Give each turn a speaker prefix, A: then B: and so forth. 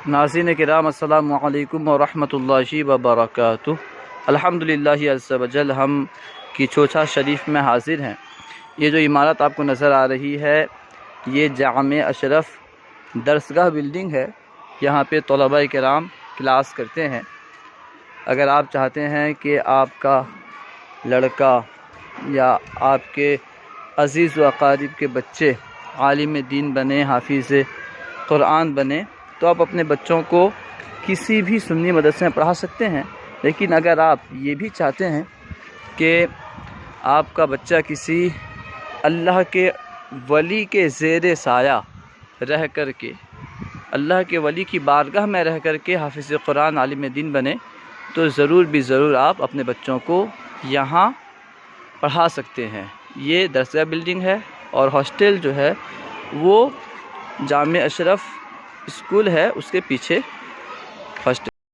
A: नाज़रीन किराम अस्सलामु अलैकुम व रहमतुल्लाहि व बरकातुहू। अल्हम्दुलिल्लाहि अज़्ज़ा व जल हम की चोचा शरीफ में हाज़िर हैं। ये जो इमारत आपको नज़र आ रही है ये जामे अशरफ दरसगाह बिल्डिंग है। यहाँ पे तलबा किराम क्लास करते हैं। अगर आप चाहते हैं कि आपका लड़का या आपके अज़ीज़ व अक़ारिब के बच्चे आलिम दीन बने, हाफिज़ कुरान बने, तो आप अपने बच्चों को किसी भी सुन्नी मदरसे में पढ़ा सकते हैं। लेकिन अगर आप ये भी चाहते हैं कि आपका बच्चा किसी अल्लाह के वली के ज़ेरे साया रह कर के, अल्लाह के वली की बारगाह में रह कर के हाफिज़ कुरान आलिम दीन बने, तो ज़रूर आप अपने बच्चों को यहाँ पढ़ा सकते हैं। ये दरसगाह बिल्डिंग है और हॉस्टल जो है वो जामे अशरफ स्कूल है, उसके पीछे हॉस्टल।